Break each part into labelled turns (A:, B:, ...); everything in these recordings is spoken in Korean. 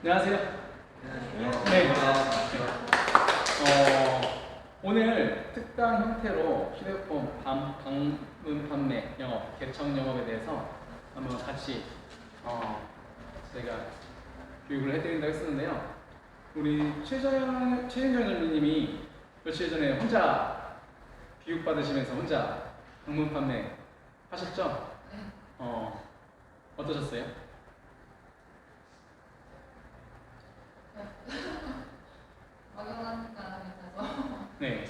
A: 안녕하세요. 네. 오늘 특강 형태로 휴대폰 방문 판매 영업, 개청 영업에 대해서 한번 같이 저희가 교육을 해드린다고 했었는데요. 우리 최인정 전무님이 며칠 전에 혼자 교육받으시면서 혼자 방문 판매 하셨죠?
B: 네.
A: 어떠셨어요?
B: 막연하니까 하면서
A: 네.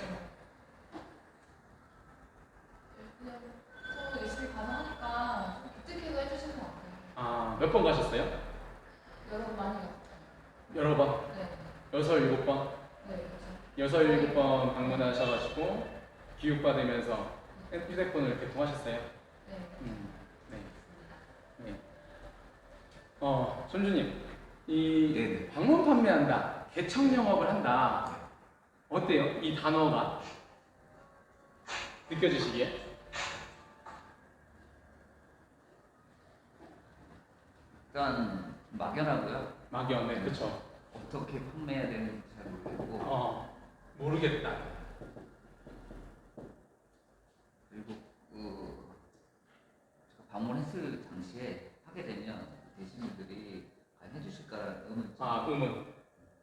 B: 그냥 또 열심히 가능하니까 좀 기특해서 해주시는 것 같아요.
A: 몇 번 가셨어요?
B: 여러 번 많이 갔어요.
A: 여러 번?
B: 네.
A: 6, 7번?
B: 네, 그렇죠.
A: 6, 7번 방문하셔가지고 교육받으면서 휴대폰을 개통하셨어요?
B: 네.
A: 네.
B: 그렇습니다.
A: 네. 손주님, 이
C: 네네.
A: 방문 판매한다, 개청 영업을 한다, 어때요? 이 단어가 느껴지시기에?
C: 일단 막연하고요.
A: 막연해, 그쵸?
C: 어떻게 판매해야 되는지 잘 모르겠고
A: 모르겠다.
C: 그리고 제가 방문했을 당시에 하게 되면 대시민들이 과연 해주실까라는 의문이
A: 의문.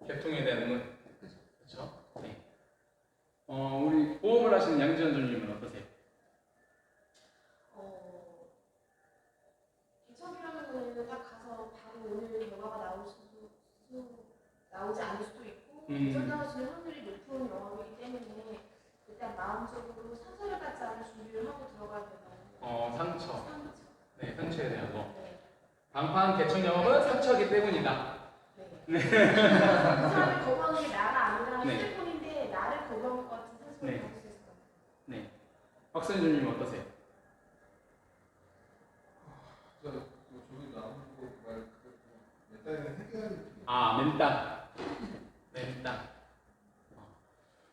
A: 개통에 대한 의문.
C: 그죠.
A: 그쵸? 네. 우리 보험을 하시는 양지연 전님은 어떠세요?
D: 개척이라는 거는 딱 가서 바로 오늘 결과가 나오지 않을 수도 있고 개척당하시는 확률이 높은 영업이기 때문에 일단 마음적으로 상처를 받지 않을 준비를 하고 들어가야 된다는
A: 상처.
D: 상처.
A: 네, 상처에 대한 거.
D: 네.
A: 방판 개청 영업은 상처이기 때문이다.
D: 네. 그 사람이 거부하는 게 나가 아니라
A: 네.
D: 휴대폰인데 나를 거부한 것 같은 상처를
A: 네.
D: 받을 수 있을 것 같아요.
A: 네. 박선주님 어떠세요?
E: 저기 나오는 거 일단은 해결하는
A: 맨땅.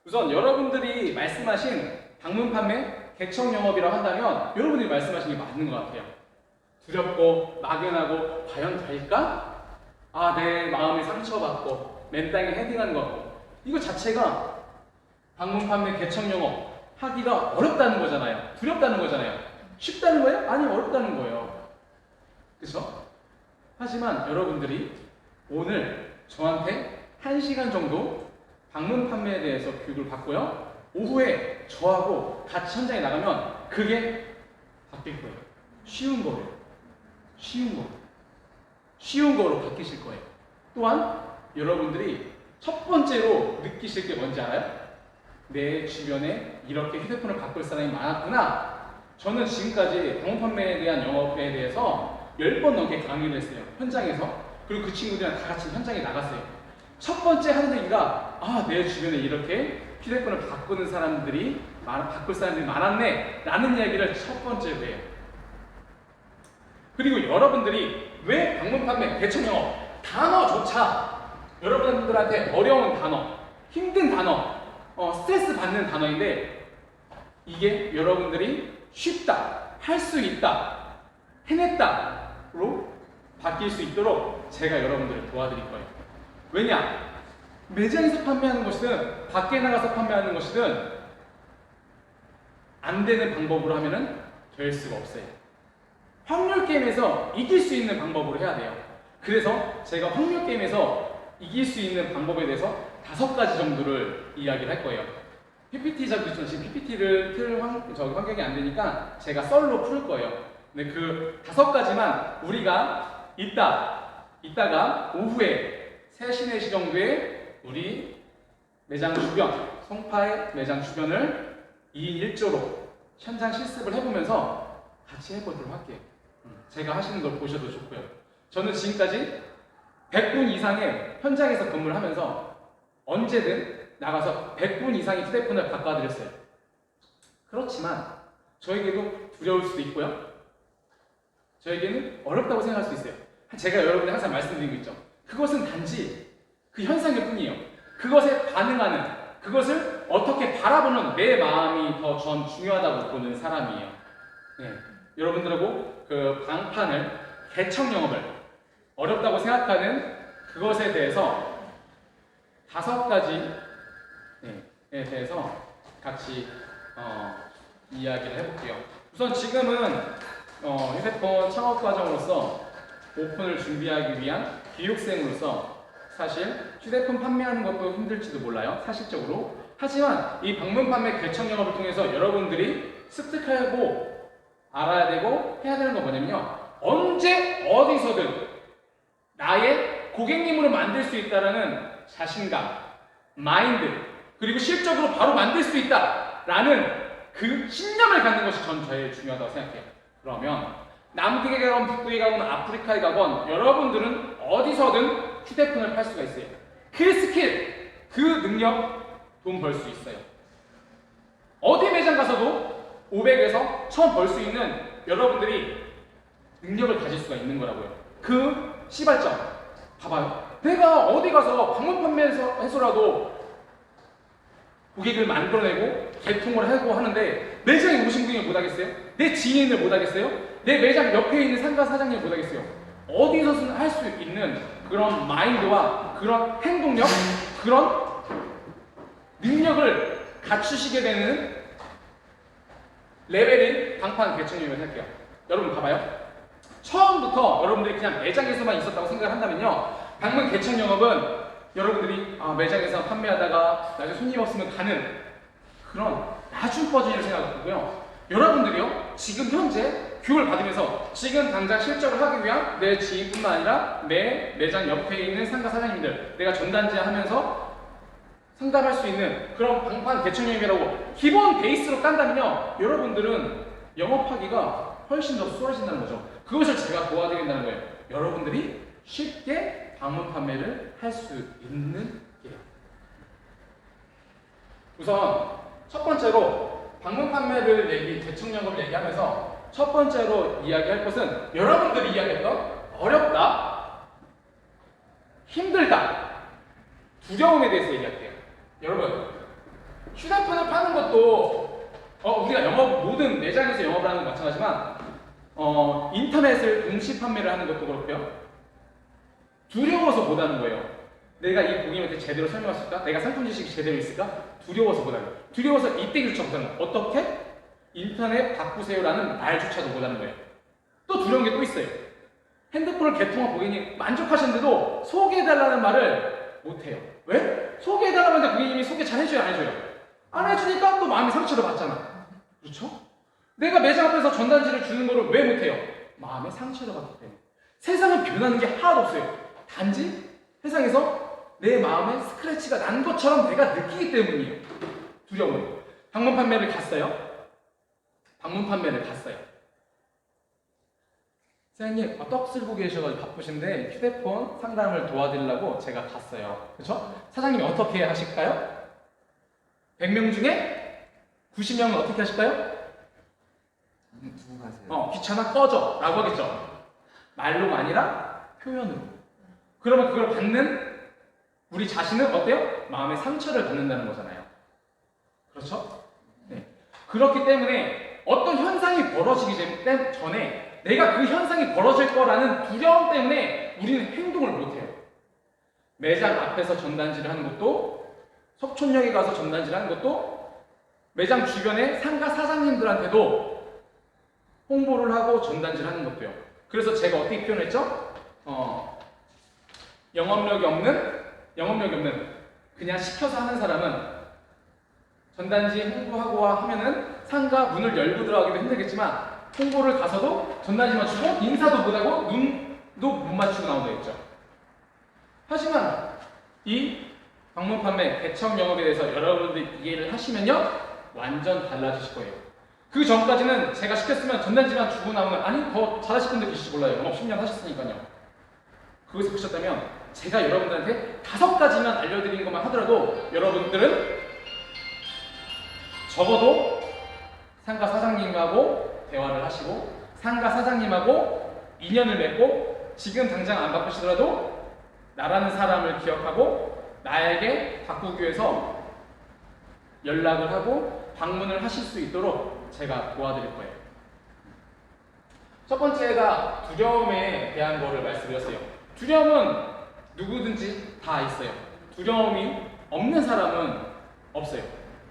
A: 우선 여러분들이 말씀하신 방문 판매, 개청 영업이라고 한다면 여러분들이 말씀하신 게 맞는 것 같아요. 두렵고 막연하고 과연 될까? 내 마음이 상처받고 맨땅에 헤딩하는 것 같고 이거 자체가 방문 판매, 개청 영업 하기가 어렵다는 거잖아요. 두렵다는 거잖아요. 쉽다는 거예요? 아니면 어렵다는 거예요. 그렇죠? 하지만 여러분들이 오늘 저한테 1시간 정도 방문 판매에 대해서 교육을 받고요. 오후에 저하고 같이 현장에 나가면 그게 바뀔 거예요. 쉬운 거로 바뀌실 거예요. 또한 여러분들이 첫 번째로 느끼실 게 뭔지 알아요? 내 주변에 이렇게 휴대폰을 바꿀 사람이 많았구나. 저는 지금까지 방문 판매에 대한 영업에 대해서 10번 넘게 강의를 했어요. 현장에서. 그리고 그 친구들이랑 다 같이 현장에 나갔어요. 첫 번째 하는 얘기가 내 주변에 이렇게 휴대폰을 바꿀 사람들이 많았네 라는 이야기를 첫 번째로 해요. 그리고 여러분들이 왜 방문 판매, 개청 영업 단어조차 여러분들한테 어려운 단어, 힘든 단어, 스트레스 받는 단어인데 이게 여러분들이 쉽다, 할 수 있다, 해냈다로 바뀔 수 있도록 제가 여러분들을 도와드릴 거예요. 왜냐? 매장에서 판매하는 것이든 밖에 나가서 판매하는 것이든 안 되는 방법으로 하면은 될 수가 없어요. 확률 게임에서 이길 수 있는 방법으로 해야 돼요. 그래서 제가 확률 게임에서 이길 수 있는 방법에 대해서 5가지 정도를 이야기를 할 거예요. PPT 지금 PPT를 틀 환경이 안 되니까 제가 썰로 풀 거예요. 근데 그 5가지만 우리가 이따가 오후에 3시, 4시 정도에 우리 매장 주변, 송파의 매장 주변을 2인 1조로 현장 실습을 해보면서 같이 해보도록 할게요. 제가 하시는 걸 보셔도 좋고요. 저는 지금까지 100분 이상의 현장에서 근무를 하면서 언제든 나가서 100분 이상의 휴대폰을 바꿔드렸어요. 그렇지만 저에게도 두려울 수도 있고요. 저에게는 어렵다고 생각할 수 있어요. 제가 여러분이 항상 말씀드리고 있죠. 그것은 단지 그 현상일 뿐이에요. 그것에 반응하는, 그것을 어떻게 바라보는 내 마음이 더 전 중요하다고 보는 사람이에요. 여러분들하고 그 방판을, 개청 영업을 어렵다고 생각하는 그것에 대해서 5가지에 대해서 같이 이야기를 해볼게요. 우선 지금은 휴대폰 창업 과정으로서 오픈을 준비하기 위한 교육생으로서 사실 휴대폰 판매하는 것도 힘들지도 몰라요, 사실적으로. 하지만 이 방문 판매 개척 영업을 통해서 여러분들이 습득하고 알아야 되고 해야 되는 건 뭐냐면요, 언제 어디서든 나의 고객님으로 만들 수 있다라는 자신감, 마인드, 그리고 실적으로 바로 만들 수 있다라는 그 신념을 갖는 것이 전 제일 중요하다고 생각해요. 그러면 남극에 가건 북극에 가건 아프리카에 가건 여러분들은 어디서든 휴대폰을 팔 수가 있어요. 그 스킬, 그 능력, 돈 벌 수 있어요. 어디 매장 가서도 500에서 1000 벌 수 있는 여러분들이 능력을 가질 수가 있는 거라고요. 그 시발점 봐봐요. 내가 어디 가서 방문 판매해서라도 고객을 만들어내고 개통을 하고 하는데 매장에 오신 분이 못하겠어요? 내 지인을 못하겠어요? 내 매장 옆에 있는 상가 사장님을 못하겠어요? 어디서든 할 수 있는 그런 마인드와 그런 행동력, 그런 능력을 갖추시게 되는 레벨인 방판 개척용을 할게요. 여러분 봐봐요. 처음부터 여러분들이 그냥 매장에서만 있었다고 생각을 한다면요, 방문 개척 영업은 여러분들이 매장에서 판매하다가 나중에 손님 없으면 가는 그런 나중 버전이라고 생각하고요. 여러분들이요, 지금 현재 교육을 받으면서 지금 당장 실적을 하기 위한 내 지인뿐만 아니라 내 매장 옆에 있는 상가 사장님들, 내가 전단지 하면서 상담할 수 있는 그런 방판 개척 영업이라고 기본 베이스로 깐다면요, 여러분들은 영업하기가 훨씬 더 수월해진다는 거죠. 그것을 제가 도와드린다는 거예요. 여러분들이 쉽게 방문 판매를 할 수 있는 길이에요. 우선 첫 번째로 방문 판매를 개척 영업을 얘기하면서 첫 번째로 이야기할 것은 여러분들이 이야기했던 어렵다, 힘들다, 두려움에 대해서 얘기할게요. 여러분, 휴대폰을 파는 것도 우리가 모든 매장에서 영업을 하는 건 마찬가지지만 인터넷을 동시 판매를 하는 것도 그렇고요. 두려워서 못하는 거예요. 내가 이 고객님한테 제대로 설명할 수 있을까? 내가 상품 지식이 제대로 있을까? 두려워서 못하는 거예요. 두려워서 이때기조차 못하는 거예요. 어떻게? 인터넷 바꾸세요라는 말조차도 못하는 거예요. 또 두려운 게 또 있어요. 핸드폰을 개통한 고객님 만족하셨는데도 소개해달라는 말을 못해요. 왜? 소개해달라고 하는데 고객님이 소개 잘 해줘요, 안 해줘요? 안 해주니까 또 마음의 상처를 받잖아. 그렇죠? 내가 매장 앞에서 전단지를 주는 거를 왜 못해요? 마음의 상처를 받기 때문에. 세상은 변하는 게 하나도 없어요. 단지 세상에서 내 마음에 스크래치가 난 것처럼 내가 느끼기 때문이에요. 두려움은. 방문 판매를 갔어요. 사장님, 떡 쓸고 계셔가지고 바쁘신데 휴대폰 상담을 도와드리려고 제가 갔어요. 그렇죠? 사장님이 어떻게 하실까요? 100명 중에 90명은 어떻게 하실까요?
C: 두고 가세요.
A: 귀찮아, 꺼져 라고 하겠죠. 말로가 아니라 표현으로. 그러면 그걸 받는 우리 자신은 어때요? 마음의 상처를 받는다는 거잖아요. 그렇죠? 네. 그렇기 때문에 어떤 현상이 벌어지기 전에 내가 그 현상이 벌어질 거라는 두려움 때문에 우리는 행동을 못해요. 매장 앞에서 전단지를 하는 것도, 석촌역에 가서 전단지를 하는 것도, 매장 주변의 상가 사장님들한테도 홍보를 하고 전단지를 하는 것도요. 그래서 제가 어떻게 표현했죠? 영업력이 없는 그냥 시켜서 하는 사람은 전단지 홍보하고 하면은 상가 문을 열고 들어가기도 힘들겠지만 홍보를 가서도 전단지만 주고 인사도 못하고 눈도 못 맞추고 나온다 했죠. 하지만 이 방문 판매 개척 영업에 대해서 여러분들이 이해를 하시면요, 완전 달라지실 거예요. 그 전까지는 제가 시켰으면 전단지만 주고 나오면, 아니 더 잘하실 분들 계실지 몰라요. 영업 10년 하셨으니까요. 그것을 보셨다면 제가 여러분들한테 5가지만 알려드린 것만 하더라도 여러분들은 적어도 상가 사장님하고 대화를 하시고 상가 사장님하고 인연을 맺고 지금 당장 안 바쁘시더라도 나라는 사람을 기억하고 나에게 바꾸기 위해서 연락을 하고 방문을 하실 수 있도록 제가 도와드릴 거예요. 첫 번째가 두려움에 대한 거를 말씀드렸어요. 두려움은 누구든지 다 있어요. 두려움이 없는 사람은 없어요.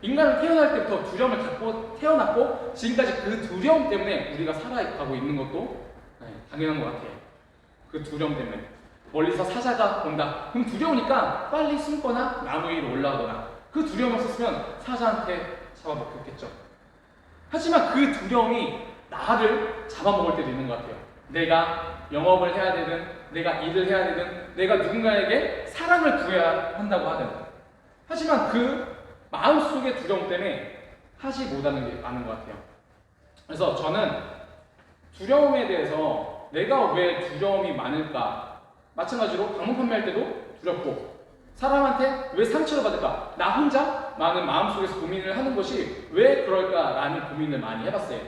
A: 인간은 태어날 때부터 두려움을 갖고 태어났고 지금까지 그 두려움 때문에 우리가 살아가고 있는 것도 당연한 것 같아요. 그 두려움 때문에 멀리서 사자가 온다. 그럼 두려우니까 빨리 숨거나 나무 위로 올라가거나 그 두려움 없었으면 사자한테 잡아먹혔겠죠. 하지만 그 두려움이 나를 잡아먹을 때도 있는 것 같아요. 내가 영업을 해야 되든 내가 일을 해야 되든 내가 누군가에게 사랑을 구해야 한다고 하든 하지만 그 마음속의 두려움 때문에 하지 못하는 게 많은 것 같아요. 그래서 저는 두려움에 대해서 내가 왜 두려움이 많을까, 마찬가지로 방문 판매할 때도 두렵고 사람한테 왜 상처를 받을까, 나 혼자 많은 마음속에서 고민을 하는 것이 왜 그럴까라는 고민을 많이 해봤어요.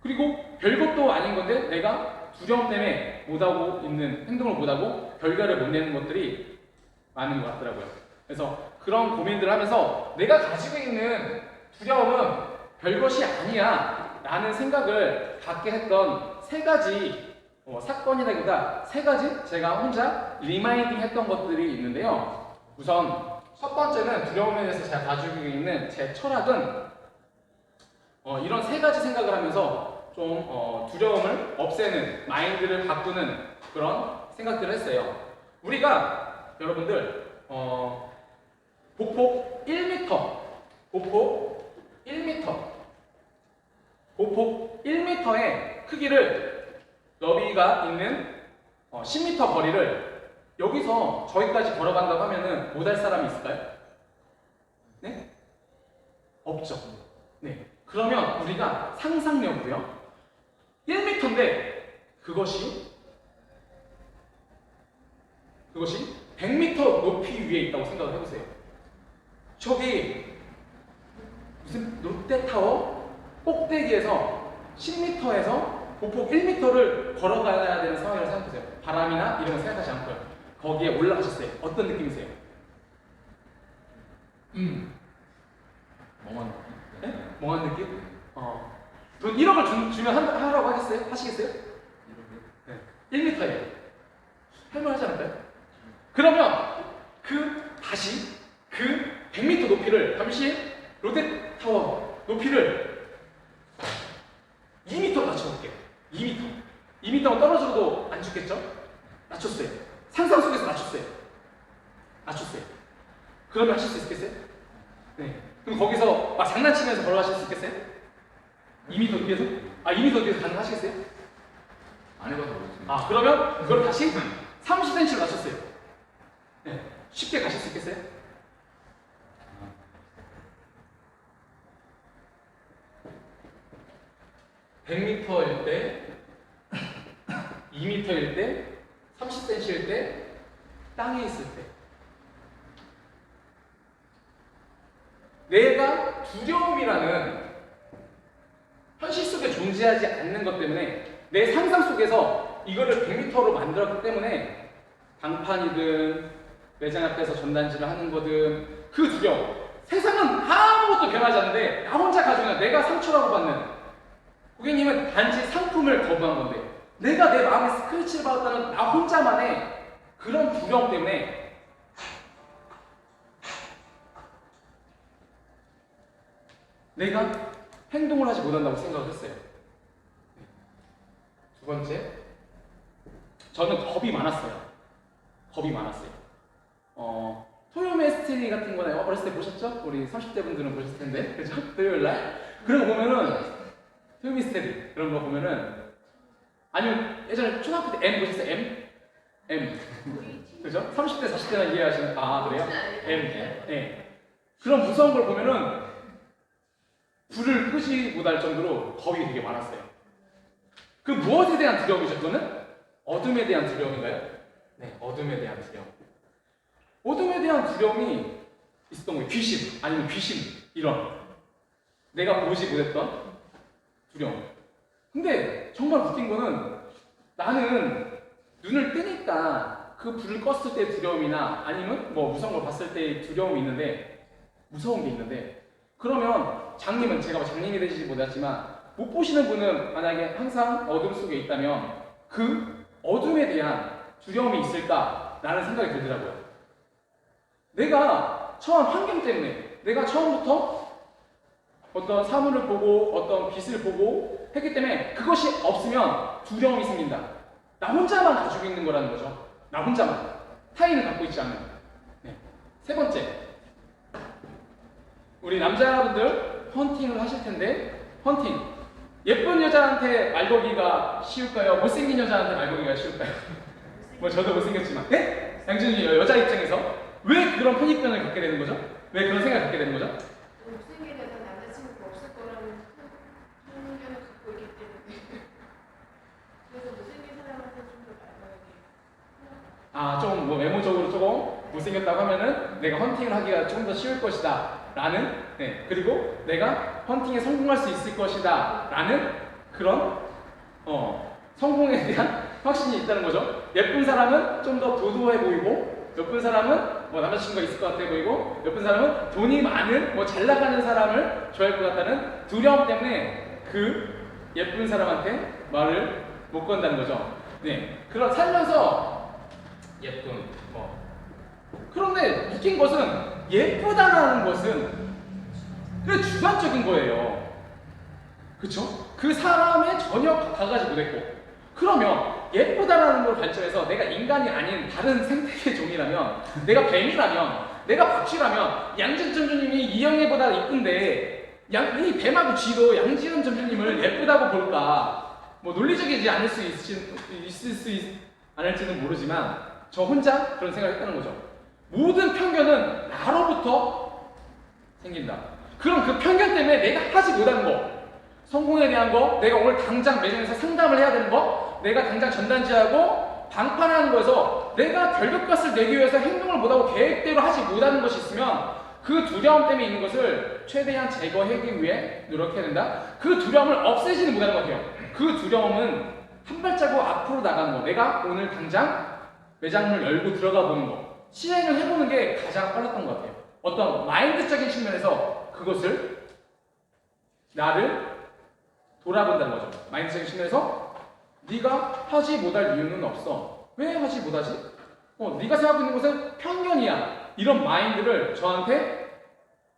A: 그리고 별것도 아닌 건데 내가 두려움 때문에 못하고 있는 행동을 못하고 결과를 못 내는 것들이 많은 것 같더라고요. 그래서 그런 고민들을 하면서 내가 가지고 있는 두려움은 별것이 아니야 라는 생각을 갖게 했던 세 가지 사건이라기보다 세 가지 제가 혼자 리마인딩 했던 것들이 있는데요. 우선 첫 번째는 두려움에 대해서 제가 가지고 있는 제 철학은 이런 세 가지 생각을 하면서 좀 두려움을 없애는, 마인드를 바꾸는 그런 생각들을 했어요. 우리가 여러분들 보폭 1m, 보폭 1m, 보폭 1m의 크기를 너비가 있는 10m 거리를 여기서 저기까지 걸어간다고 하면은 못할 사람이 있을까요? 네? 없죠. 네. 그러면 우리가 상상력으로요. 1m인데 그것이 100m 높이 위에 있다고 생각을 해보세요. 저기 무슨 롯데타워 꼭대기에서 10m에서 보폭 1m를 걸어가야 되는 상황이라고 생각하세요. 바람이나 이런 거 생각하지 않고요. 거기에 올라가셨어요. 어떤 느낌이세요?
C: 멍한
A: 네? 멍한 느낌? 돈 1억을 주면 하라고 하겠어요? 하시겠어요? 네. 1m예요. 할만하지 않을까요? 그러면 다시 그 100m 높이를 잠시 롯데타워 높이를 2m 낮춰볼게요. 2m만 떨어져도 안 죽겠죠? 낮췄어요. 상상 속에서 낮췄어요. 그러면 하실 수 있겠어요? 네. 그럼 거기서 막 장난치면서 걸어가실 수 있겠어요? 2m 높이에서? 2m 높이에서 가능하시겠어요?
C: 안 해봐서 모르겠습니다.
A: 그러면 그걸 다시 30cm로 낮췄어요. 네. 쉽게 가실 수 있겠어요? (100m) 일 때, 2m 일 때, 30cm 일 때, 땅에 있을 때 내가 두려움이라는 현실 속에 존재하지 않는 것 때문에 내 상상 속에서 이거를 100m로 만들었기 때문에 방판이든 매장 앞에서 전단지를 하는 거든 그 두려움, 세상은 아무것도 변하지 않는데 나 혼자 가지고 있는, 내가 상처라고 받는, 고객님은 단지 상품을 거부한 건데 내가 내 마음에 스크래치를 받았다는 나 혼자만의 그런 두려움 때문에 내가 행동을 하지 못한다고 생각을 했어요. 두 번째, 저는 겁이 많았어요. 토요메스테리 같은 거나 어렸을 때 보셨죠? 우리 30대 분들은 보셨을 텐데, 그죠? 토요일날 그런 거 보면은 토요미스테리 그런 거 보면은, 아니면 예전에 초등학교 때 M 보셨어요? M 그죠? 30대 40대나 이해하시는, 그래요? M 네. 그런 무서운 걸 보면은 불을 끄지 못할 정도로 겁이 되게 많았어요. 그 무엇에 대한 두려움이죠? 그거는 어둠에 대한 두려움인가요? 네, 어둠에 대한 두려움. 어둠에 대한 두려움이 있었던 거예요. 귀신, 아니면 귀신, 이런 내가 보지 못했던 두려움. 근데 정말 웃긴 거는 나는 눈을 뜨니까 그 불을 껐을 때의 두려움이나 아니면 뭐 무서운 걸 봤을 때의 두려움이 있는데, 무서운 게 있는데, 그러면 장님은, 제가 장님이 되시지 못했지만 못 보시는 분은 만약에 항상 어둠 속에 있다면 그 어둠에 대한 두려움이 있을까? 라는 생각이 들더라고요. 내가 처한 환경 때문에, 내가 처음부터 어떤 사물을 보고 어떤 빛을 보고 했기 때문에 그것이 없으면 두려움이 생긴다. 나 혼자만 가지고 있는 거라는 거죠. 나 혼자만. 타인은 갖고 있지 않는. 네. 세 번째, 우리 남자분들 헌팅을 하실 텐데, 헌팅. 예쁜 여자한테 말 걸기가 쉬울까요? 못생긴 여자한테 말 걸기가 쉬울까요? 뭐 저도 못생겼지만. 네? 양준이 여자 입장에서 왜 그런 편익견을 갖게 되는 거죠? 왜 그런 생각을 갖게 되는 거죠?
D: 못생긴 여자는 남자친구가 없을 거라는 편견을 갖고 있기 때문에 그래서 못생긴 사람한테 좀 더 말걸기.
A: 좀 뭐 외모적으로 조금 못생겼다고 하면은 내가 헌팅을 하기가 조금 더 쉬울 것이다 라는, 네, 그리고 내가 헌팅에 성공할 수 있을 것이다 라는 그런 성공에 대한 확신이 있다는 거죠. 예쁜 사람은 좀 더 도도해 보이고, 예쁜 사람은 뭐 남자친구가 있을 것 같아 보이고, 예쁜 사람은 돈이 많은 뭐 잘 나가는 사람을 좋아할 것 같다는 두려움 때문에 그 예쁜 사람한테 말을 못 건다는 거죠. 네, 그런 살면서 예쁜 그런데 웃긴 것은 예쁘다라는 것은 그 주관적인 거예요. 그쵸? 그 사람에 전혀 다가가지 못했고, 그러면 예쁘다라는 걸 발전해서 내가 인간이 아닌 다른 생태계 종이라면, 내가 뱀이라면, 내가 박쥐라면 양지은 점주님이 이영애보다 이쁜데 이 뱀하고 쥐도 양지은 점주님을 예쁘다고 볼까? 뭐 논리적이지 않을 수 않을지는 모르지만 저 혼자 그런 생각을 했다는 거죠. 모든 편견은 나로부터 생긴다. 그럼 그 편견 때문에 내가 하지 못하는 거, 성공에 대한 거, 내가 오늘 당장 매장에서 상담을 해야 되는 거, 내가 당장 전단지하고 방판하는 거에서 내가 결격값을 내기 위해서 행동을 못하고 계획대로 하지 못하는 것이 있으면 그 두려움 때문에 있는 것을 최대한 제거하기 위해 노력해야 된다. 그 두려움을 없애지는 못하는 것 같아요. 그 두려움은 한 발자국 앞으로 나가는 거, 내가 오늘 당장 매장을 열고 들어가 보는 거, 시행을 해보는 게 가장 빨랐던 것 같아요. 어떤 마인드적인 측면에서 그것을 나를 돌아본다는 거죠. 마인드적인 측면에서 네가 하지 못할 이유는 없어. 왜 하지 못하지? 네가 생각하고 있는 것은 편견이야. 이런 마인드를 저한테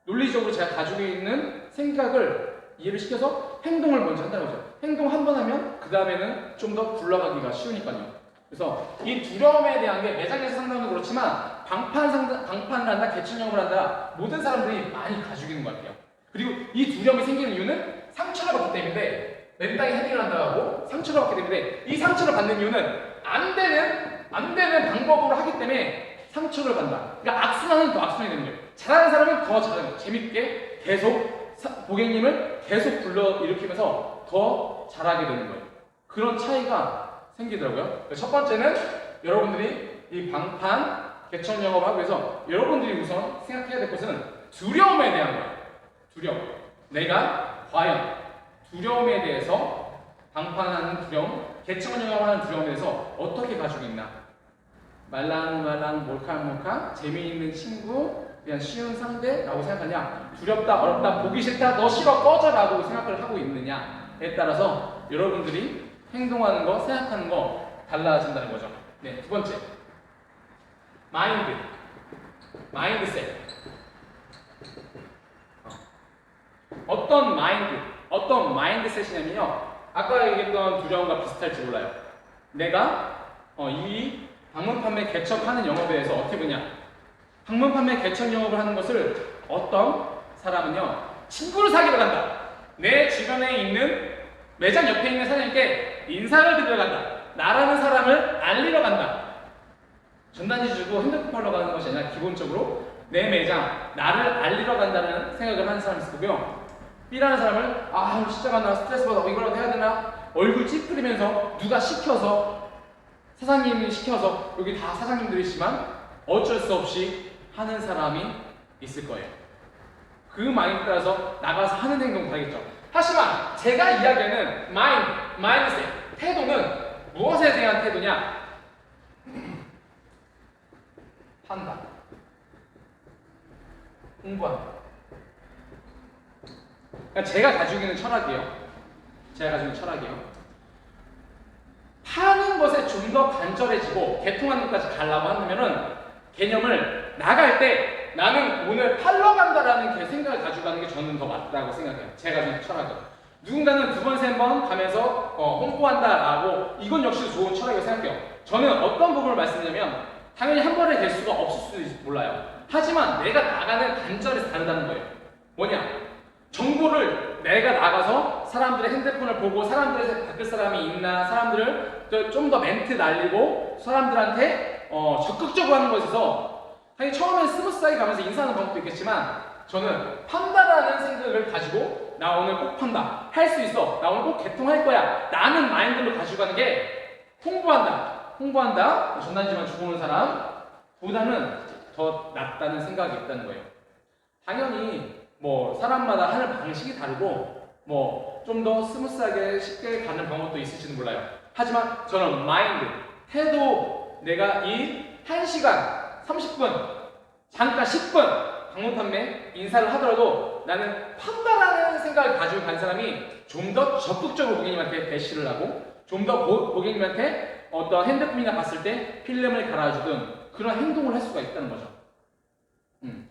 A: 논리적으로 제가 가지고 있는 생각을 이해를 시켜서 행동을 먼저 한다는 거죠. 행동 한 번 하면 그 다음에는 좀 더 굴러가기가 쉬우니까요. 그래서 이 두려움에 대한 게 매장에서 상담도 그렇지만 방판을 한다, 개천형을 한다, 모든 사람들이 많이 가지고 있는 것 같아요. 그리고 이 두려움이 생기는 이유는 상처를 받기 때문에, 맨땅에 헤딩을 한다고 하고 상처를 받기 때문에, 이 상처를 받는 이유는 안 되는 방법으로 하기 때문에 상처를 받는다. 그러니까 악순환은 더 악순환이 되는 거예요. 잘하는 사람은 더 잘하는 거예요. 재밌게 계속 고객님을 계속 불러일으키면서 더 잘하게 되는 거예요. 그런 차이가 생기더라고요. 첫 번째는 여러분들이 이 방판, 개천 영업을 하고 해서 여러분들이 우선 생각해야 될 것은 두려움에 대한 거예요. 두려움. 내가 과연 두려움에 대해서, 방판하는 두려움, 개천 영업하는 두려움에 대해서 어떻게 가지고 있나? 말랑말랑 몰캉몰캉 재미있는 친구, 그냥 쉬운 상대라고 생각하냐, 두렵다 어렵다 보기 싫다 너 싫어 꺼져라고 생각을 하고 있느냐에 따라서 여러분들이 행동하는 거, 생각하는 거 달라진다는 거죠. 네, 두 번째, 마인드셋. 어떤 마인드셋이냐면요, 아까 얘기했던 두려움과 비슷할지 몰라요. 내가 이 방문 판매 개척하는 영업에 대해서 어떻게 보냐, 방문 판매 개척 영업을 하는 것을 어떤 사람은요, 친구를 사귀러 간다, 내 주변에 있는 매장 옆에 있는 사장님께 인사를 드리러 간다, 나라는 사람을 알리러 간다, 전단지 주고 핸드폰 팔러 가는 것이 아니라 기본적으로 내 매장, 나를 알리러 간다는 생각을 하는 사람이 있을 거고요. B라는 사람을 오늘 시장 안 나, 스트레스 받아, 이거라도 해야 되나, 얼굴 찌푸리면서 누가 시켜서, 사장님이 시켜서, 여기 다 사장님들이지만 어쩔 수 없이 하는 사람이 있을 거예요. 그 마인드에 따라서 나가서 하는 행동 다르겠죠. 하지만 제가 이야기하는 마인드셋, 태도는 무엇에 대한 태도냐? 판다, 홍보한다. 그러니까 제가 가지고 있는 철학이에요. 하는 것에 좀 더 간절해지고 개통하는 것까지 가려고 한다면은 개념을 나갈 때 나는 오늘 팔러 간다라는 게 생각을 가지고 가는 게 저는 더 맞다고 생각해요. 제가 좀 철학은. 누군가는 두 번, 세 번 가면서 홍보한다라고 이건 역시 좋은 철학이라고 생각해요. 저는 어떤 부분을 말씀드리냐면 당연히 한 번에 될 수가 없을 수도 몰라요. 하지만 내가 나가는 관점에서 다르다는 거예요. 뭐냐? 정보를 내가 나가서 사람들의 핸드폰을 보고 사람들의 바꿀 사람이 있나 사람들을 좀 더 멘트 날리고 사람들한테 적극적으로 하는 것에서 당연히 처음엔 스무스하게 가면서 인사하는 방법도 있겠지만 저는 판다라는 생각을 가지고 나 오늘 꼭 판다 할 수 있어 나 오늘 꼭 개통할 거야 라는 마인드로 가지고 가는 게 홍보한다 전단지만 주고 오는 사람 보다는 더 낫다는 생각이 있다는 거예요. 당연히 뭐 사람마다 하는 방식이 다르고 뭐 좀 더 스무스하게 쉽게 가는 방법도 있을지는 몰라요. 하지만 저는 마인드, 태도 내가 이 1시간, 30분, 잠깐 10분 방문 판매 인사를 하더라도 나는 판다라는 생각을 가지고 간 사람이 좀 더 적극적으로 고객님한테 대시를 하고 좀 더 고객님한테 어떤 핸드폰이나 봤을 때 필름을 갈아주든 그런 행동을 할 수가 있다는 거죠.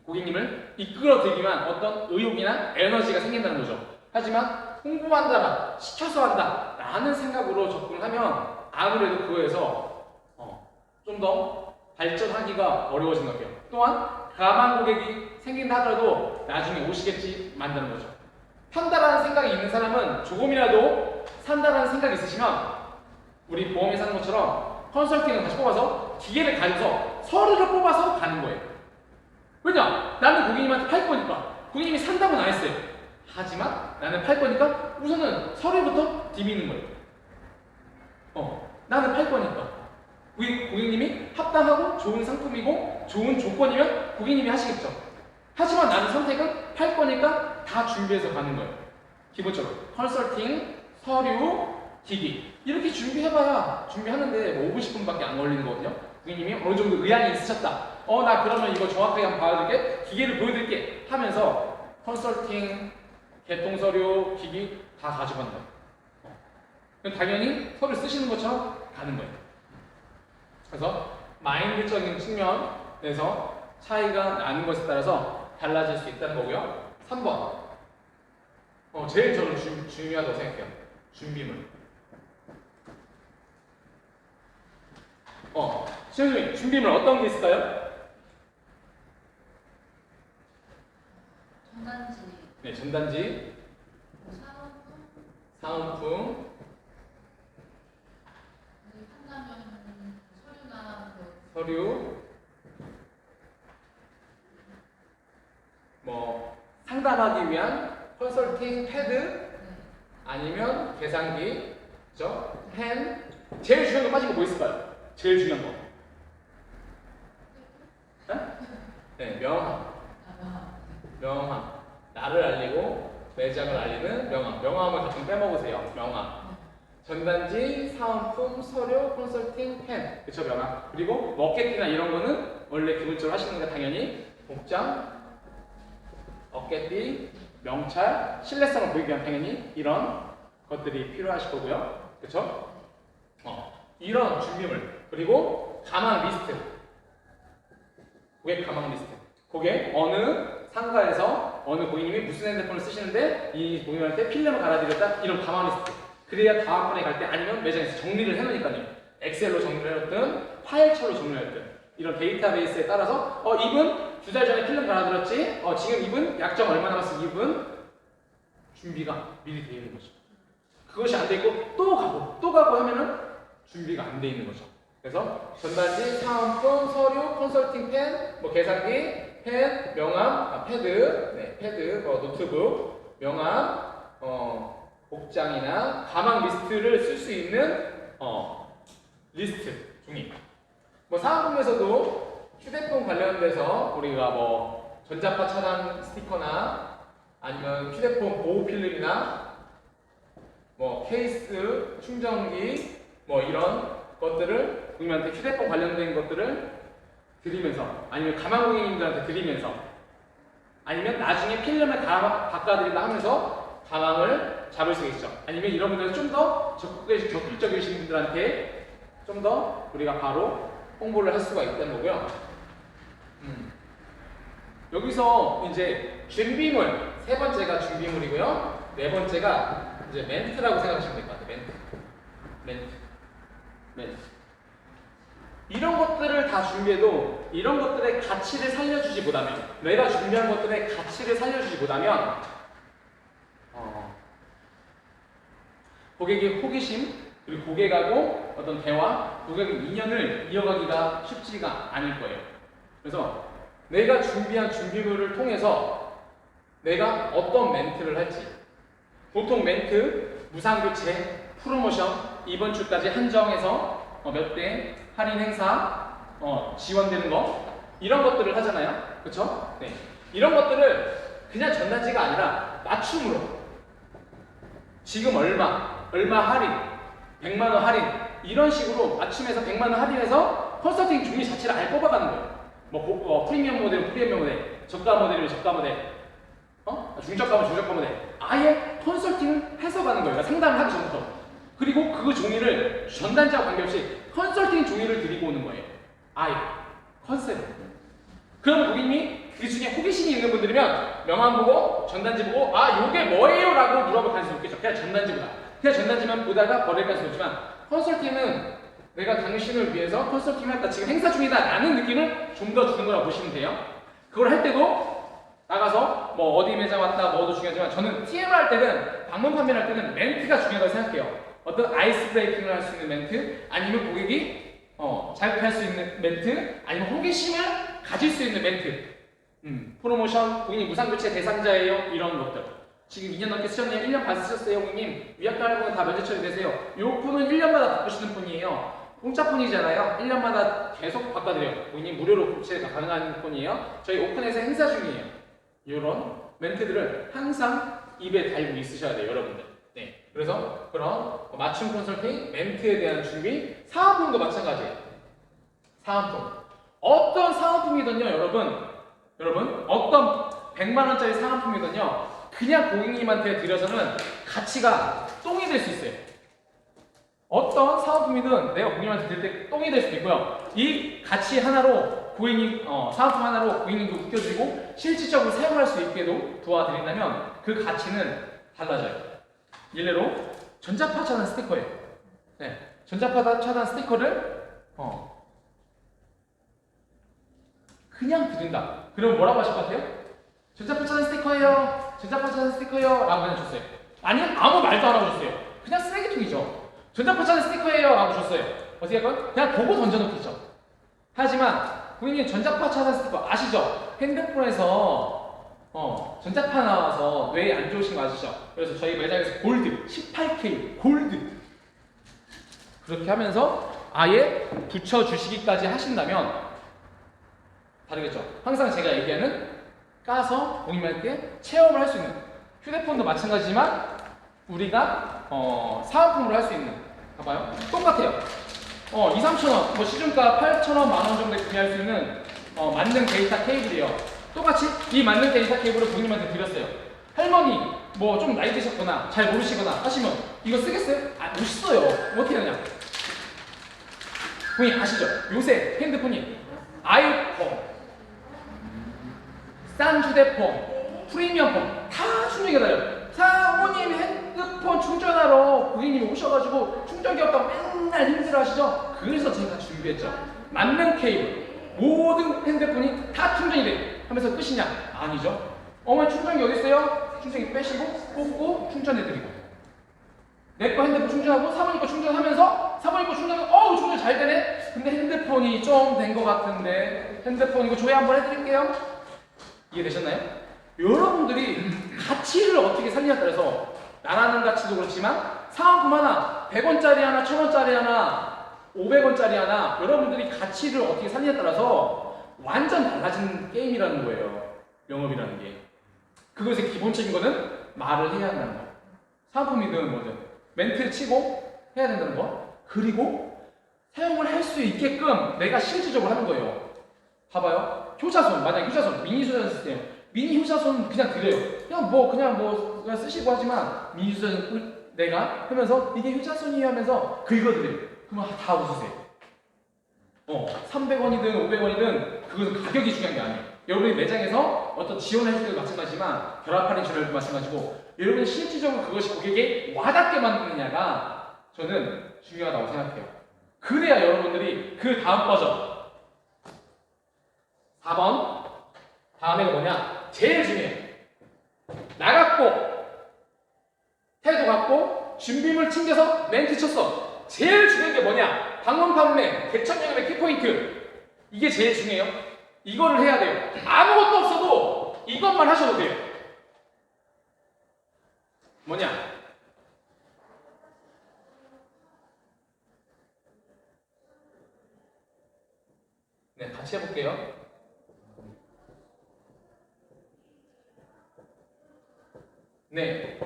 A: 고객님을 이끌어들기만 어떤 의욕이나 에너지가 생긴다는 거죠. 하지만 홍보한다, 시켜서 한다 라는 생각으로 접근하면 아무래도 그거에서 좀 더 발전하기가 어려워진 것 같아요. 또한 가만 고객이 생긴다 하더라도 나중에 오시겠지 만드는 거죠. 판다라는 생각이 있는 사람은 조금이라도 산다라는 생각이 있으시면 우리 보험에 사는 것처럼 컨설팅을 다시 뽑아서 기계를 가져서 서류를 뽑아서 가는 거예요. 왜냐? 나는 고객님한테 팔 거니까. 고객님이 산다고는 안 했어요. 하지만 나는 팔 거니까 우선은 서류부터 디비는 거예요. 나는 팔 거니까. 우리 고객님이 합당하고 좋은 상품이고 좋은 조건이면 고객님이 하시겠죠. 하지만 나는 선택은 팔 거니까 다 준비해서 가는 거예요. 기본적으로 컨설팅, 서류, 기기 이렇게 준비하는데 뭐 5분, 10분밖에 안 걸리는 거거든요. 고객님이 어느 정도 의향이 있으셨다. 나 그러면 이거 정확하게 한번 봐줄게. 기계를 보여드릴게. 하면서 컨설팅, 개통서류, 기기 다 가져간다. 그럼 당연히 서류 쓰시는 것처럼 가는 거예요. 그래서 마인드적인 측면에서 차이가 나는 것에 따라서 달라질 수 있다는 거고요. 3번. 제일 저는 중요하다고 생각해요. 준비물. 시청자님, 준비물 어떤 게 있을까요?
B: 전단지,
A: 네, 전단지, 사은품,
B: 판다면 서류나
A: 서류, 뭐 상담하기 위한 컨설팅 패드, 아니면 계산기, 그죠? 펜. 제일 중요한 거 빠진 거 뭐 있을까요? 제일 중요한 거. 네, 명함. 나를 알리고 매장을 알리는 명함. 명함을 가끔 빼먹으세요. 명함. 전단지, 사은품, 서류, 컨설팅, 펜. 그쵸, 명함. 그리고 어깨띠나 이런 거는 원래 기본적으로 하시는 게 당연히 복장, 어깨띠, 명찰, 신뢰성을 보이기 위한 당연히 이런 것들이 필요하실 거고요. 그쵸? 이런 준비물. 그리고 가망 리스트. 고객 가망 리스트. 고객 어느 상가에서 어느 고객님이 무슨 핸드폰을 쓰시는데 이 고객님한테 필름을 갈아드렸다. 이런 가망 리스트. 그래야 다음번에 갈 때 아니면 매장에서 정리를 해놓으니까요. 엑셀로 정리를 해놨든 파일처로 정리를 했든 이런 데이터베이스에 따라서 이분 2달 전에 필름 갈아들었지. 지금 이분 약정 얼마 남았어. 이분 준비가 미리 되어 있는 거죠. 그것이 안 돼 있고 또 가고 하면은 준비가 안 돼 있는 거죠. 그래서 전단지, 사은품, 서류, 컨설팅 펜, 뭐 계산기, 펜, 명함, 패드, 네, 패드, 노트북, 명함, 복장이나 가망 리스트를 쓸 수 있는 리스트 중에 뭐 사은품에서도 휴대폰 관련돼서 우리가 뭐 전자파 차단 스티커나 아니면 휴대폰 보호 필름이나 뭐 케이스, 충전기 뭐 이런 것들을 고객님한테 휴대폰 관련된 것들을 드리면서 아니면 가망 고객님들한테 드리면서 아니면 나중에 필름을 바꿔드린다 하면서 가망을 잡을 수 있죠. 아니면 이런 분들은 좀 더 적극적이신 분들한테 좀 더 우리가 바로 홍보를 할 수가 있다는 거고요. 여기서 이제 준비물, 세 번째가 준비물이고요. 네 번째가 이제 멘트라고 생각하시면 될 것 같아요. 멘트. 이런 것들을 다 준비해도 이런 것들의 가치를 살려주지 못하면, 내가 준비한 것들의 가치를 살려주지 못하면 고객의 호기심, 그리고 고객하고 어떤 대화, 고객의 인연을 이어가기가 쉽지가 않을 거예요. 그래서 내가 준비한 준비물을 통해서 내가 어떤 멘트를 할지, 보통 멘트, 무상교체, 프로모션, 이번 주까지 한정해서 몇 대 할인 행사, 지원되는 거, 이런 것들을 하잖아요. 그쵸? 네. 이런 것들을 그냥 전단지가 아니라 맞춤으로 지금 얼마 할인, 100만원 할인, 이런 식으로 맞춤해서 100만원 할인해서 컨설팅 종류 자체를 아예 뽑아가는 거예요. 프리미엄 모델은 프리미엄 모델, 저가 모델이면 저가 모델, 중저가면 중저가 모델, 아예 컨설팅을 해서 가는 거예요. 그러니까 상담을 하기 전부터. 그리고 그 종이를 전단지와 관계없이 컨설팅 종이를 드리고 오는 거예요. 아예 컨셉을. 그러면 고객님이 그 중에 호기심이 있는 분들이면 명함 보고 전단지 보고 요게 뭐예요? 라고 물어볼 가능성이 높겠죠. 그냥 전단지 보다. 그냥 전단지만 보다가 버릴 가능성이 높지만, 컨설팅은 내가 당신을 위해서 컨설팅을 했다, 지금 행사 중이다 라는 느낌을 좀 더 주는 거라고 보시면 돼요. 그걸 할 때도 나가서 뭐 어디 매장 왔다 뭐도 중요하지만, 저는 TM을 할 때는, 방문 판매를 할 때는 멘트가 중요하다고 생각해요. 어떤 아이스 브레이킹을 할 수 있는 멘트, 아니면 고객이 자극할 수 있는 멘트, 아니면 호기심을 가질 수 있는 멘트, 프로모션, 고객님 무상교체 대상자예요, 이런 것들. 지금 2년 넘게 쓰셨네요. 1년 반 쓰셨어요, 고객님. 위약금 할부는 다 면제 처리되세요. 요 폰은 1년마다 바꾸시는 폰이에요. 공짜 폰이잖아요. 1년마다 계속 바꿔드려요. 고객님 무료로 교체가 가능한 폰이에요. 저희 오픈에서 행사 중이에요. 이런 멘트들을 항상 입에 달고 있으셔야 돼요, 여러분들. 네. 그래서 그런 맞춤 컨설팅, 멘트에 대한 준비, 사은품도 마찬가지예요. 사은품. 어떤 사은품이든요, 여러분, 어떤 100만원짜리 사은품이든요, 그냥 고객님한테 드려서는 가치가 똥이 될 수 있어요. 어떤 사은품이든 내가 고객님한테 드릴 때 똥이 될 수도 있고요. 이 가치 하나로 고객님, 사은품 하나로 고객님도 웃겨주고 실질적으로 사용할 수 있게도 도와드린다면 그 가치는 달라져요. 일례로 전자파 차단 스티커예요. 네, 전자파 차단 스티커를 그냥 드린다. 그럼 뭐라고 하실 것 같아요? 전자파 차단 스티커예요. 전자파 차단 스티커예요. 라고 그냥 줬어요. 아니면 아무 말도 안 하고 줬어요. 그냥 쓰레기통이죠. 전자파 차단 스티커예요. 라고 줬어요. 어떻게 할 거예요? 그냥 보고 던져놓겠죠. 하지만 고객님 전자파 차단 스티커 아시죠? 핸드폰에서 전자파 나와서 뇌에 안 좋으신 거 아시죠? 그래서 저희 매장에서 골드, 18K 골드 그렇게 하면서 아예 붙여주시기까지 하신다면 다르겠죠? 항상 제가 얘기하는 까서 고객님한테 체험을 할 수 있는, 휴대폰도 마찬가지지만 우리가 사은품으로 할 수 있는, 봐봐요, 똑같아요. 2, 3천원, 뭐 시중가 8천원, 만원 정도에 구매할 수 있는 만능 데이터 케이블이에요. 똑같이 이 만능 데이터 케이블을 고객님한테 드렸어요. 할머니 뭐 좀 나이 드셨거나 잘 모르시거나 하시면 이거 쓰겠어요? 못 써요. 어떻게 하냐? 고객님 아시죠? 요새 핸드폰이 아이폰, 싼 휴대폰, 프리미엄폰 다 충전기가 달려요. 사모님 핸드폰 충전하러 고객님이 오셔가지고 충전기 없다고 맨날 힘들어하시죠? 그래서 제가 준비했죠. 만능 케이블, 모든 핸드폰이 다 충전이 돼 하면서 끝이냐? 아니죠. 어머니 충전기 어디 있어요? 충전기 빼시고 꽂고 충전해드리고, 내 거 핸드폰 충전하고 사모님 거 충전하면서 사모님 거 충전하고 충전 잘 되네? 근데 핸드폰이 좀 된 것 같은데 핸드폰 이거 조회 한번 해드릴게요. 이해되셨나요? 여러분들이 가치를 어떻게 살리냐에 따라서 나라는 가치도 그렇지만 사은품 하나, 100원짜리 하나, 1000원짜리 하나, 500원짜리 하나, 여러분들이 가치를 어떻게 살리냐에 따라서 완전 달라진 게임이라는 거예요. 영업이라는 게. 그것의 기본적인 거는 말을 해야 한다는 거. 사은품이든 뭐든 멘트를 치고 해야 된다는 거. 그리고 사용을 할 수 있게끔 내가 실질적으로 하는 거예요. 봐봐요. 효자손, 만약에 효자손, 미니 효자손 쓰세요. 미니 효자손 그냥 드려요. 그냥 쓰시고 하지만 미니 효자손 내가 하면서 이게 효자손이에요 하면서 긁어드려요. 그러면 다 웃으세요. 300원이든 500원이든 그것은 가격이 중요한 게 아니에요. 여러분이 매장에서 어떤 지원을 해줄 때도 마찬가지지만 결합하는 지원을 해도 마찬가지고 여러분이 실질적으로 그것이 고객에게 와닿게 만드느냐가 저는 중요하다고 생각해요. 그래야 여러분들이 그 다음 버전 4번 다음에가 뭐냐? 제일 중요해요. 나갔고 태도 갖고 준비물 챙겨서 멘트 쳤어. 제일 중요한 게 뭐냐? 방문 판매, 대천명의 키포인트. 이게 제일 중요해요. 이거를 해야 돼요. 아무것도 없어도 이것만 하셔도 돼요. 뭐냐? 네, 같이 해볼게요. 네.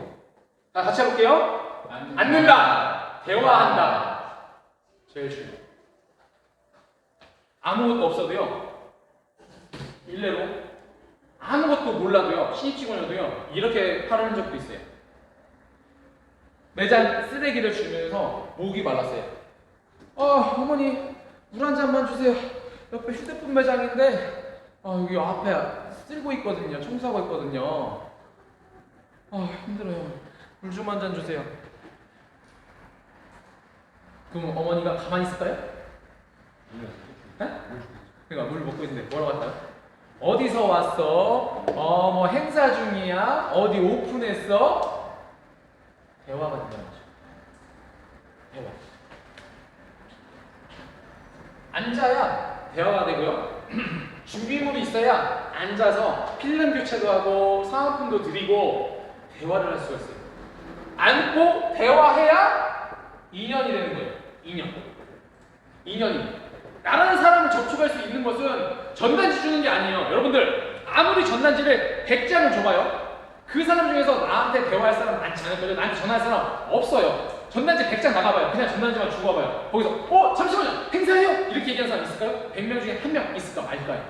A: 자, 같이 해볼게요. 앉는다. 대화한다. 제일 중요해요. 아무것도 없어도요. 일례로 아무것도 몰라도요. 신입 직원이어도요. 이렇게 팔은 적도 있어요. 매장 쓰레기를 주면서 목이 말랐어요. 어머니 물 한 잔만 주세요. 옆에 휴대폰 매장인데 여기 앞에 쓸고 있거든요. 청소하고 있거든요. 힘들어요. 물 좀 한 잔 주세요. 그럼 어머니가 가만히 있을까요? 네? 그러니까 물 먹고 있는데 뭐라고 할까요? 어디서 왔어? 뭐 행사 중이야? 어디 오픈했어? 대화가 된다는 거죠. 대화. 앉아야 대화가 되고요. 준비물이 있어야 앉아서 필름 교체도 하고 사은품도 드리고 대화를 할 수가 있어요. 앉고 대화해야 2년이 되는 거예요. 2년이. 나라는 사람을 접촉할 수 있는 것은 전단지 주는 게 아니에요. 여러분들 아무리 전단지를 100장을 줘봐요. 그 사람 중에서 나한테 대화할 사람 많지 않을 거죠. 나한테 전화할 사람 없어요. 전단지 100장 나가봐요. 그냥 전단지만 주고 와봐요. 거기서 잠시만요. 행사해요? 이렇게 얘기하는 사람 있을까요? 100명 중에 1명 있을까 말까요?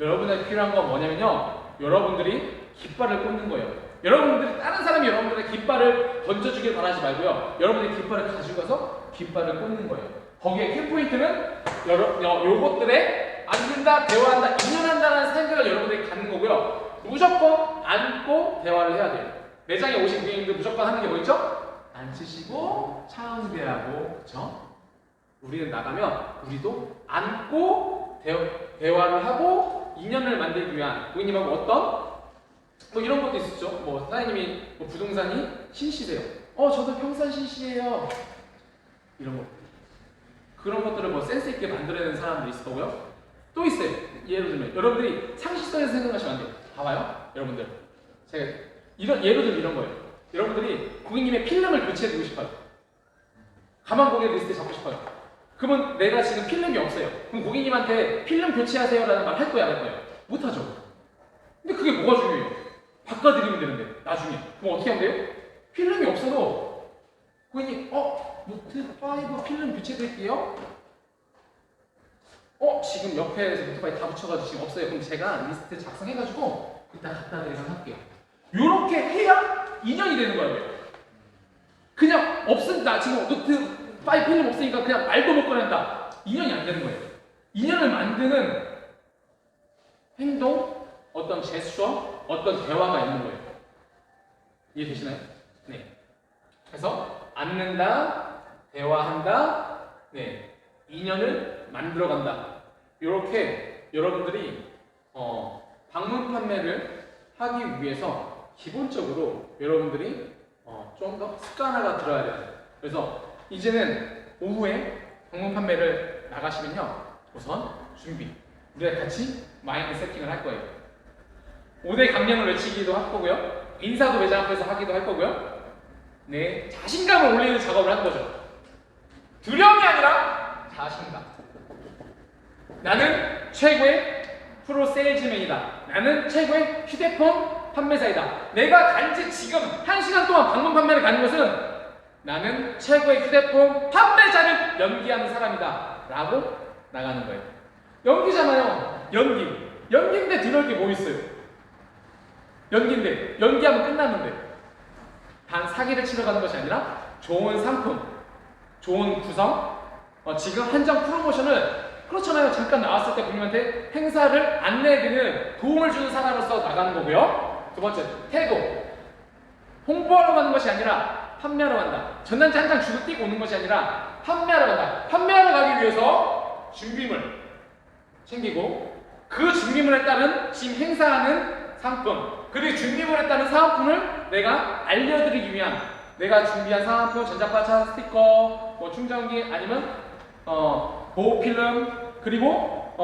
A: 여러분에게 필요한 건 뭐냐면요. 여러분들이 깃발을 꽂는 거예요. 여러분들이 다른 사람이 여러분들의 깃발을 던져주길 바라지 말고요. 여러분들이 깃발을 가지고 가서 깃발을 꽂는 거예요. 거기에 킬포인트는 요것들에 앉는다, 대화한다, 인연한다는 생각을 여러분들이 갖는 거고요. 무조건 앉고 대화를 해야 돼요. 매장에 오신 고객님들 무조건 하는 게 뭐 있죠? 앉으시고 차응대하고, 그쵸? 우리는 나가면 우리도 앉고 대화를 하고 인연을 만들기 위한 고객님하고 어떤 뭐 이런 것도 있었죠. 뭐 사장님이 뭐 부동산이 신시세요. 저도 평산 신시예요. 이런 거. 그런 것들을 뭐 센스 있게 만들어내는 사람들이 있을 거고요. 또 있어요. 예를 들면 여러분들이 상식선에서 생각하시면 안 돼요. 봐봐요, 여러분들. 제가 예를 들면 이런 거예요. 여러분들이 고객님의 필름을 교체해주고 싶어요. 가만 고객 리스트에 잡고 싶어요. 그러면 내가 지금 필름이 없어요. 그럼 고객님한테 필름 교체하세요라는 말 할 거야, 안 할 거예요? 못하죠. 근데 그게 뭐가 중요해요? 바꿔드리면 되는데 나중에 그럼 어떻게 하면 돼요? 필름이 없어도 고객님 노트5 필름 교체드릴게요. 지금 옆에 노트5 다 붙여가지고 지금 없어요. 그럼 제가 리스트 작성해가지고 이따 갖다 드리면 할게요. 요렇게 해야 2년이 되는 거예요. 그냥 나 지금 노트5 필름 없으니까 그냥 말도 못 꺼낸다. 2년이 안 되는 거예요. 2년을 만드는 행동, 어떤 제스처, 어떤 대화가 있는 거예요. 이해되시나요? 네. 그래서 앉는다, 대화한다, 네, 인연을 만들어간다. 이렇게 여러분들이 방문 판매를 하기 위해서 기본적으로 여러분들이 좀 더 습관화가 들어야 돼요. 그래서 이제는 오후에 방문 판매를 나가시면요, 우선 준비. 우리가 같이 마인드 세팅을 할 거예요. 5대 강령을 외치기도 할 거고요. 인사도 매장 앞에서 하기도 할 거고요. 네, 자신감을 올리는 작업을 한 거죠. 두려움이 아니라 자신감. 나는 최고의 프로 세일즈맨이다. 나는 최고의 휴대폰 판매사이다. 내가 단지 지금 1시간 동안 방문 판매를 가는 것은 나는 최고의 휴대폰 판매자를 연기하는 사람이다. 라고 나가는 거예요. 연기잖아요. 연기인데 두려울 게 뭐 있어요? 연기인데 연기하면 끝나는데 단 사기를 치러 가는 것이 아니라 좋은 상품, 좋은 구성, 지금 한정 프로모션을 그렇잖아요. 잠깐 나왔을 때 고객님한테 행사를 안내해드리는 도움을 주는 사람으로서 나가는 거고요. 두 번째, 태도. 홍보하러 가는 것이 아니라 판매하러 간다. 전단지 한 장 주고 띄고 오는 것이 아니라 판매하러 간다. 판매하러 가기 위해서 준비물 챙기고 그 준비물에 따른 지금 행사하는 상품 그리고 준비물에 따른 사은품을 내가 알려드리기 위한 내가 준비한 사은품, 전자파차, 스티커, 뭐 충전기 아니면 보호필름 그리고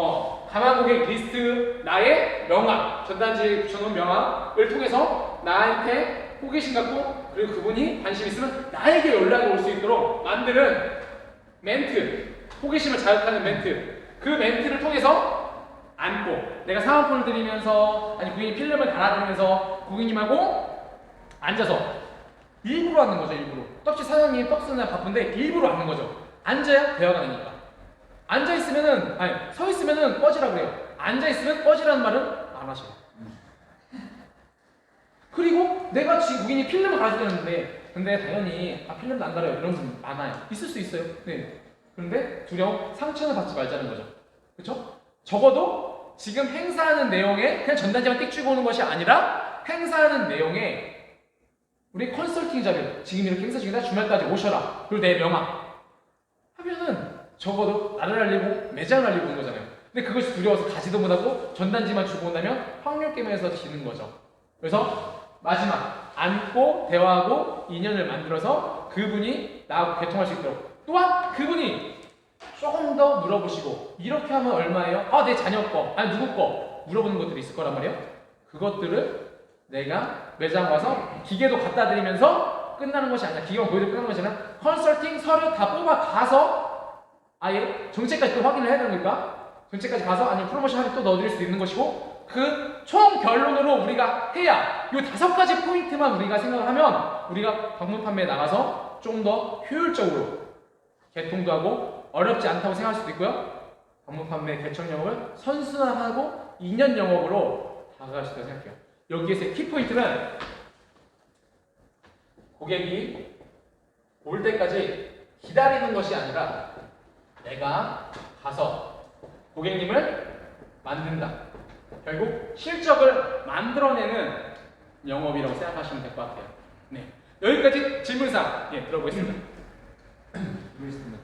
A: 가만 고객 리스트 나의 명함 전단지에 붙여놓은 명함을 통해서 나한테 호기심 갖고 그리고 그분이 관심 있으면 나에게 연락이 올 수 있도록 만드는 멘트 호기심을 자극하는 멘트 그 멘트를 통해서 안고 내가 사은품을 드리면서 아니 고객님 필름을 갈아드리면서 고객님하고 앉아서 일부러 앉는 거죠. 일부러 떡집 사장님 떡 쓰느라 바쁜데 일부러 앉는 거죠. 앉아야 대화가 되니까 앉아있으면은 아니 서있으면은 꺼지라 그래요. 앉아있으면 꺼지라는 말은 안 하셔요. 그리고 내가 지금 고객님 필름을 갈아드렸는데 근데 당연히 필름도 안 갈아요 이런 분 많아요. 있을 수 있어요. 네. 그런데 두려움 상처는 받지 말자는 거죠. 그렇죠? 적어도 지금 행사하는 내용에 그냥 전단지만 띡 주고 오는 것이 아니라 행사하는 내용에 우리 컨설팅 자료 지금 이렇게 행사 중이다 주말까지 오셔라 그리고 내 명함 하면은 적어도 나를 알리고 매장을 알리고 오는 거잖아요. 근데 그것이 두려워서 가지도 못하고 전단지만 주고 온다면 확률 게임에서 지는 거죠. 그래서 마지막 안고 대화하고 인연을 만들어서 그분이 나하고 개통할 수 있도록 또한 그분이 조금 더 물어보시고 이렇게 하면 얼마예요? 내 자녀 거 아니 누구 거 물어보는 것들이 있을 거란 말이에요. 그것들을 내가 매장 와서 기계도 갖다 드리면서 끝나는 것이 아니라 기계만 보여도 끝나는 것이 아니라 컨설팅 서류 다 뽑아 가서 아예 정책까지 또 확인을 해야 되는 거니까 정책까지 가서 아니면 프로모션 할인 또 넣어드릴 수도 있는 것이고 그 총 결론으로 우리가 해야 이 5가지 포인트만 우리가 생각을 하면 우리가 방문 판매에 나가서 좀 더 효율적으로 개통도 하고 어렵지 않다고 생각할 수도 있고요. 방문 판매 개척 영업을 선순환하고 2년 영업으로 다가갈 수 있다고 생각해요. 여기에서의 키포인트는 고객이 올 때까지 기다리는 것이 아니라 내가 가서 고객님을 만든다. 결국 실적을 만들어내는 영업이라고 생각하시면 될 것 같아요. 네, 여기까지 질문사항 들어보겠습니다.
E: 모르겠습니다.